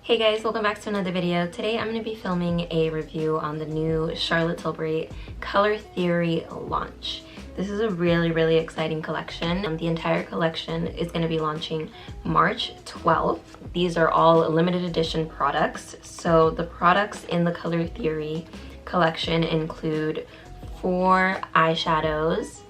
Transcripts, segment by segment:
Hey guys, welcome back to another video. Today I'm going to be filming a review on the new Charlotte Tilbury Color Theory launch. This is a really exciting collection. The entire collection is going to be launching March 12th. These are all limited edition products. So the products in the Color Theory collection include 4 eyeshadows,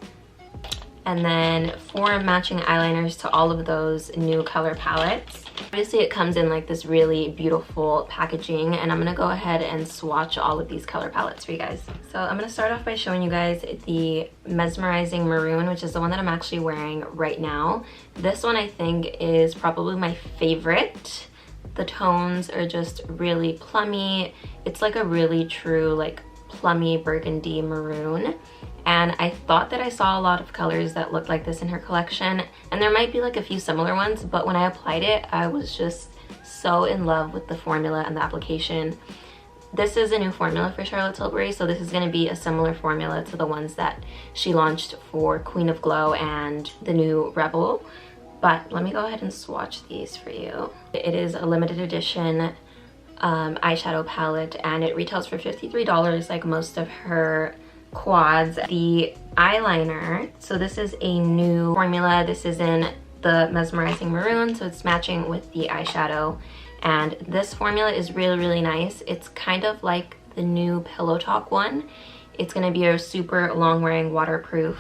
and then 4 matching eyeliners to all of those new color palettes. Obviously it comes in like this really beautiful packaging, and I'm gonna go ahead and swatch all of these color palettes for you guys. So I'm gonna start off by showing you guys the Mesmerizing Maroon, which is the one that I'm actually wearing right now. This one I think is probably my favorite. The tones are just really plummy. It's like a really true like plummy burgundy maroon. And I thought that I saw a lot of colors that looked like this in her collection, and there might be like a few similar ones, but when I applied it, I was just so in love with the formula and the application. This is a new formula for Charlotte Tilbury, so this is going to be a similar formula to the ones that she launched for Queen of Glow and the new Rebel. But let me go ahead and swatch these for you. It is a limited edition eyeshadow palette, and it retails for $53 like most of her quads. The eyeliner, so this is a new formula. This is in the Mesmerizing Maroon, so it's matching with the eyeshadow, and this formula is really nice. It's kind of like the new Pillow Talk one. It's going to be a super long wearing waterproof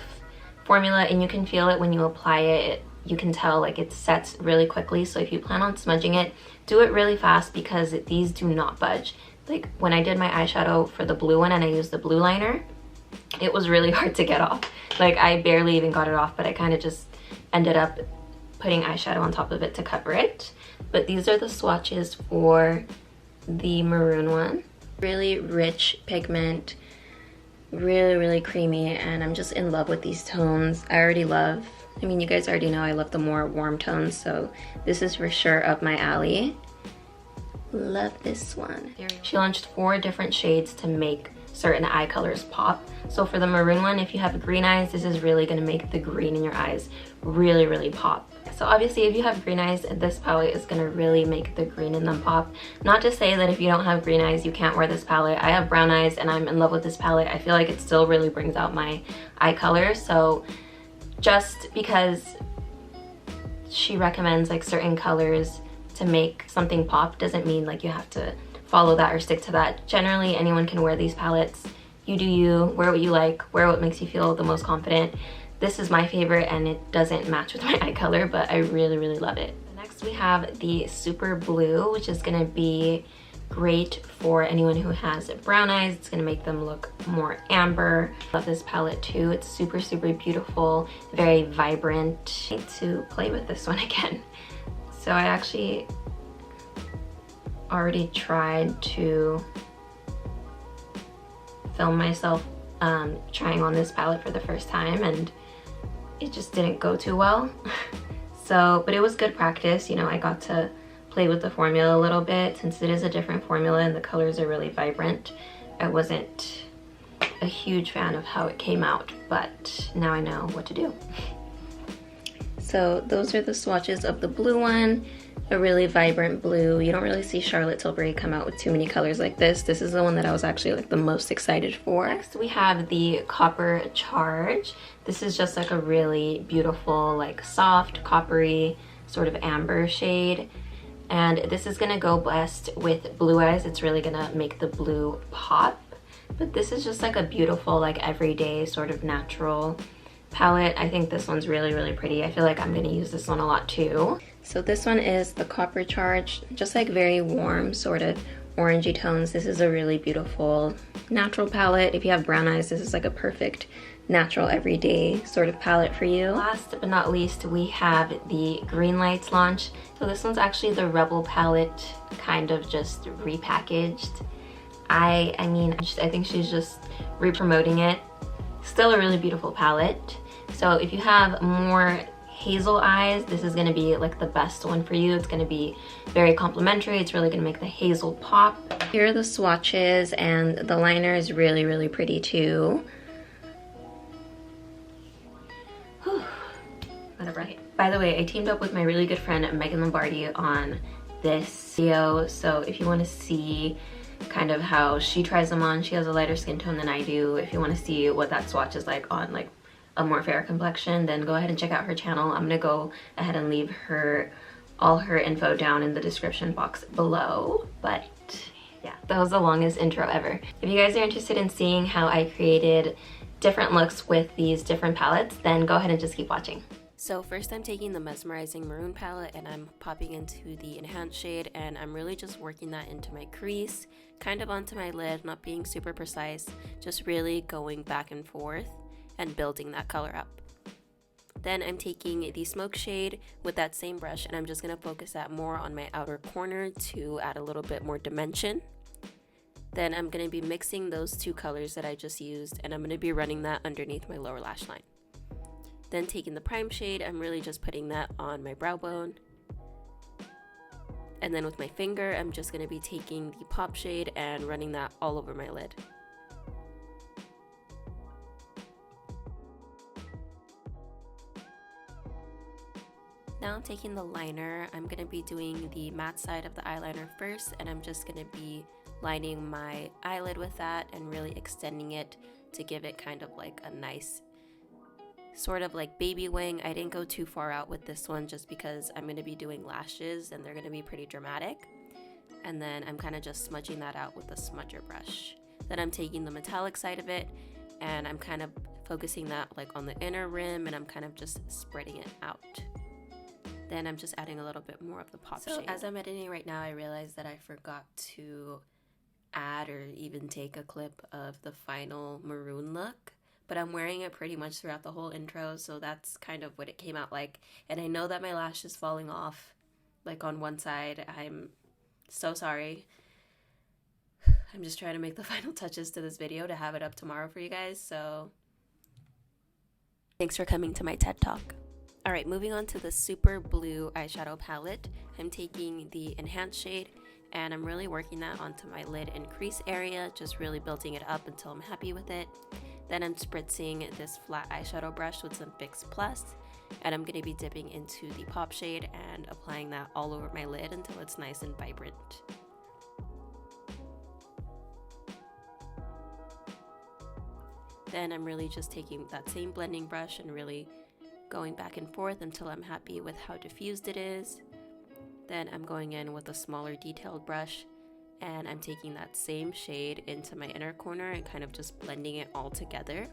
formula, and you can feel it when you apply it. You can tell like it sets really quickly, so if you plan on smudging it, do it really fast because these do not budge. Like when I did my eyeshadow for the blue one and I used the blue liner, it was really hard to get off. Like I barely even got it off, but I kind of just ended up putting eyeshadow on top of it to cover it. But these are the swatches for the maroon one. Really rich pigment, really creamy, and I'm just in love with these tones. I mean, you guys already know I love the more warm tones, so this is for sure up my alley. Love this one. She launched 4 different shades to make certain eye colors pop. So for the maroon one, if you have green eyes, this is really going to make the green in your eyes really pop. So obviously if you have green eyes, this palette is going to really make the green in them pop. Not to say that if you don't have green eyes you can't wear this palette. I have brown eyes and I'm in love with this palette. I feel like it still really brings out my eye color. So just because she recommends like certain colors to make something pop doesn't mean like you have to follow that or stick to that. Generally anyone can wear these palettes. You do you, wear what you like, wear what makes you feel the most confident. This is my favorite and it doesn't match with my eye color, but I really love it. Next we have the Super Blue, which is going to be great for anyone who has brown eyes. It's going to make them look more amber. Love this palette too. It's super beautiful, very vibrant. I need to play with this one again. So I actually already tried to film myself trying on this palette for the first time, and it just didn't go too well. So, but it was good practice. You know, I got to play with the formula a little bit since it is a different formula and the colors are really vibrant. I wasn't a huge fan of how it came out, but now I know what to do. So those are the swatches of the blue one. A really vibrant blue. You don't really see Charlotte Tilbury come out with too many colors like this. This is the one that I was actually like the most excited for. Next we have the Copper Charge. This is just like a really beautiful like soft coppery sort of amber shade, and this is gonna go best with blue eyes. It's really gonna make the blue pop. But this is just like a beautiful like everyday sort of natural palette. I think this one's really pretty. I feel like I'm gonna use this one a lot too. So this one is the Copper Charge, just like very warm sort of orangey tones. This is a really beautiful natural palette. If you have brown eyes, this is like a perfect natural everyday sort of palette for you. Last but not least, we have the Green Lights launch. So this one's actually the Rebel palette, kind of just repackaged. I think she's just re-promoting it. Still a really beautiful palette. So if you have more hazel eyes, this is going to be like the best one for you. It's going to be very complimentary. It's really going to make the hazel pop. Here are the swatches, and the liner is really pretty too. Whew. Whatever. By the way, I teamed up with my really good friend Megan Lombardi on this video. So if you want to see kind of how she tries them on, she has a lighter skin tone than I do. If you want to see what that swatch is like on like a more fair complexion, then go ahead and check out her channel. I'm gonna go ahead and leave all her info down in the description box below. But yeah, that was the longest intro ever. If you guys are interested in seeing how I created different looks with these different palettes, then go ahead and just keep watching. So first I'm taking the Mesmerizing Maroon palette and I'm popping into the enhanced shade, and I'm really just working that into my crease, kind of onto my lid, not being super precise, just really going back and forth and building that color up. Then I'm taking the smoke shade with that same brush, and I'm just going to focus that more on my outer corner to add a little bit more dimension. Then I'm going to be mixing those two colors that I just used, and I'm going to be running that underneath my lower lash line. Then taking the prime shade, I'm really just putting that on my brow bone. And then with my finger, I'm just going to be taking the pop shade and running that all over my lid. Now I'm taking the liner. I'm going to be doing the matte side of the eyeliner first, and I'm just going to be lining my eyelid with that and really extending it to give it kind of like a nice sort of like baby wing. I didn't go too far out with this one just because I'm going to be doing lashes and they're going to be pretty dramatic. And then I'm kind of just smudging that out with a smudger brush. Then I'm taking the metallic side of it and I'm kind of focusing that like on the inner rim, and I'm kind of just spreading it out. Then I'm just adding a little bit more of the pop shade. So as I'm editing right now, I realized that I forgot to add or even take a clip of the final maroon look, but I'm wearing it pretty much throughout the whole intro, so that's kind of what it came out like. And I know that my lash is falling off like on one side. I'm so sorry. I'm just trying to make the final touches to this video to have it up tomorrow for you guys, so thanks for coming to my TED Talk. Alright, moving on to the super blue eyeshadow palette. I'm taking the enhanced shade and I'm really working that onto my lid and crease area, just really building it up until I'm happy with it. Then I'm spritzing this flat eyeshadow brush with some Fix Plus, and I'm going to be dipping into the pop shade and applying that all over my lid until it's nice and vibrant. Then I'm really just taking that same blending brush and really going back and forth until I'm happy with how diffused it is. Then I'm going in with a smaller detailed brush and I'm taking that same shade into my inner corner and kind of just blending it all together.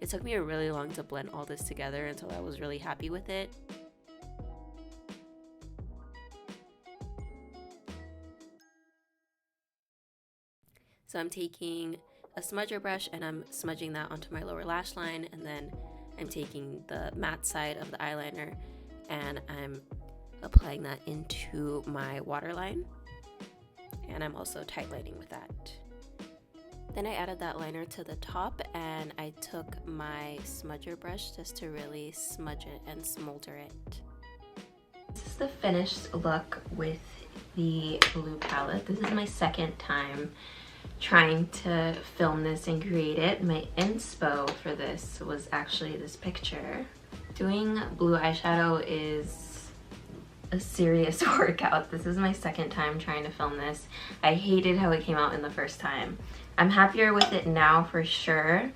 It took me a really long to blend all this together until I was really happy with it. So I'm taking a smudger brush and I'm smudging that onto my lower lash line, and then I'm taking the matte side of the eyeliner and I'm applying that into my waterline, and I'm also tight lining with that. Then I added that liner to the top and I took my smudger brush just to really smudge it and smolder it. This is the finished look with the blue palette. This is my second time trying to film this and create it. My inspo for this was actually this picture. Doing blue eyeshadow is a serious workout. This is my second time trying to film this. I hated how it came out in the first time. I'm happier with it now for sure.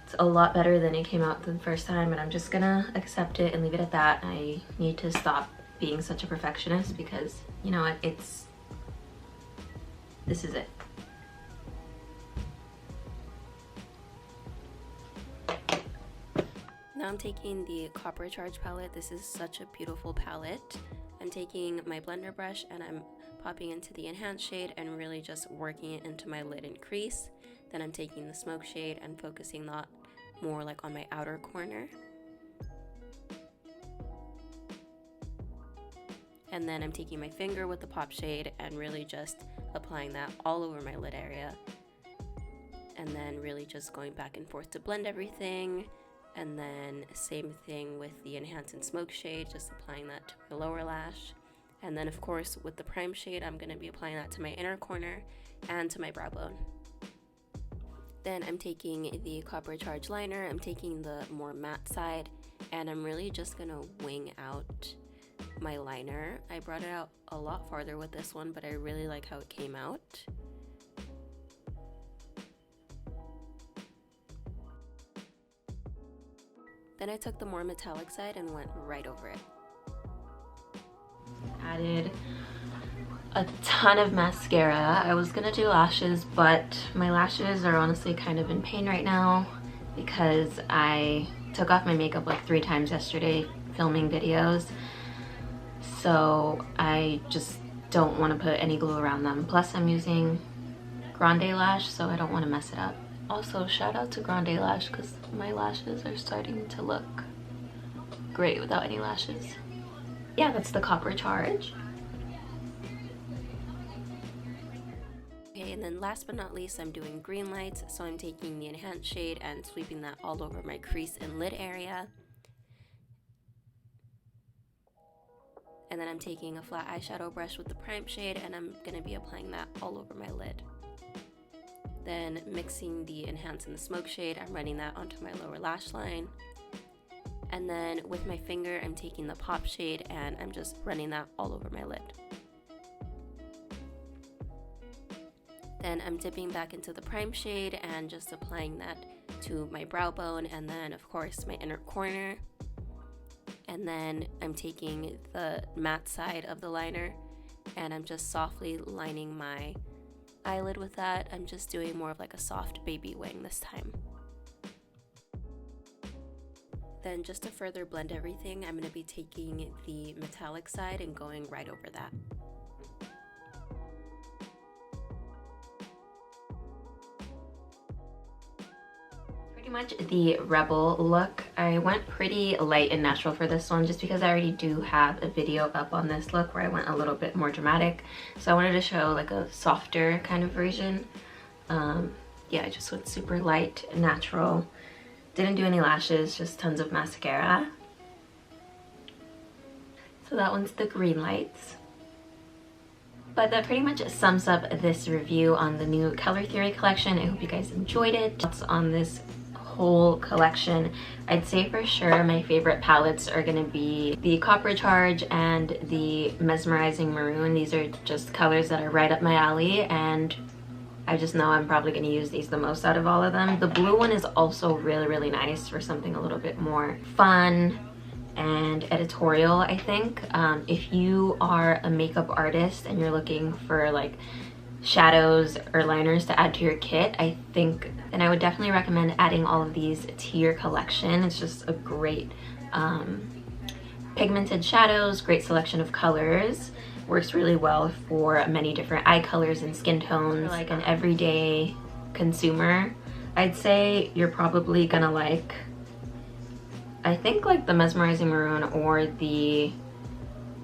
It's a lot better than it came out the first time, and I'm just gonna accept it and leave it at that. I need to stop being such a perfectionist because, you know what, this is it. Now I'm taking the Copper Charge palette. This is such a beautiful palette. I'm taking my blender brush and I'm popping into the enhanced shade and really just working it into my lid and crease. Then I'm taking the smoke shade and focusing that more like on my outer corner. And then I'm taking my finger with the pop shade and really just applying that all over my lid area. And then really just going back and forth to blend everything. And then same thing with the enhance and smoke shade, just applying that to my lower lash. And then of course with the prime shade, I'm going to be applying that to my inner corner and to my brow bone. Then I'm taking the Copper Charge liner, I'm taking the more matte side, and I'm really just going to wing out my liner. I brought it out a lot farther with this one, but I really like how it came out. Then I took the more metallic side and went right over it. Added a ton of mascara. I was gonna do lashes, but my lashes are honestly kind of in pain right now because I took off my makeup like 3 times yesterday filming videos. So I just don't want to put any glue around them. Plus I'm using Grande Lash, so I don't want to mess it up. Also, shout out to Grande Lash because my lashes are starting to look great without any lashes. Yeah, that's the copper charge. Okay, and then last but not least, I'm doing green lights. So I'm taking the enhanced shade and sweeping that all over my crease and lid area. And then I'm taking a flat eyeshadow brush with the prime shade and I'm gonna be applying that all over my lid. Then mixing the enhance and the smoke shade, I'm running that onto my lower lash line. And then with my finger, I'm taking the pop shade and I'm just running that all over my lid. Then I'm dipping back into the prime shade and just applying that to my brow bone and then of course my inner corner. And then I'm taking the matte side of the liner and I'm just softly lining my eyelid with that. I'm just doing more of like a soft baby wing this time. Then just to further blend everything, I'm going to be taking the metallic side and going right over that. Pretty much the Rebel look. I went pretty light and natural for this one just because I already do have a video up on this look where I went a little bit more dramatic. So I wanted to show like a softer kind of version. Yeah, I just went super light and natural. Didn't do any lashes, just tons of mascara. So that one's the green lights. But that pretty much sums up this review on the new Color Theory collection. I hope you guys enjoyed it. Thoughts on this whole collection? I'd say for sure my favorite palettes are going to be the Copper Charge and the Mesmerizing Maroon. These are just colors that are right up my alley and I just know I'm probably going to use these the most out of all of them. The blue one is also really nice for something a little bit more fun and editorial, I think. If you are a makeup artist and you're looking for like shadows or liners to add to your kit, I think then I would definitely recommend adding all of these to your collection. It's just a great pigmented shadows, great selection of colors. Works really well for many different eye colors and skin tones. For like an everyday consumer, I'd say you're probably gonna like, I think like the Mesmerizing Maroon or the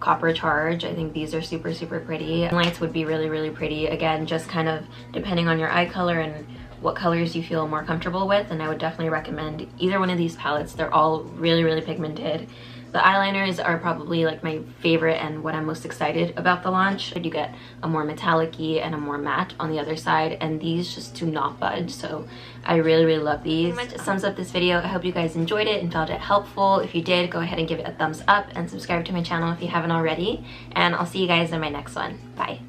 Copper Charge. I think these are super pretty. Lights would be really pretty. Again, just kind of depending on your eye color and what colors you feel more comfortable with, and I would definitely recommend either one of these palettes. They're all really pigmented. The eyeliners are probably like my favorite and what I'm most excited about the launch. You get a more metallic-y and a more matte on the other side, and these just do not budge, so I really love these. Pretty much sums up this video. I hope you guys enjoyed it and found it helpful. If you did, go ahead and give it a thumbs up and subscribe to my channel if you haven't already, and I'll see you guys in my next one. Bye.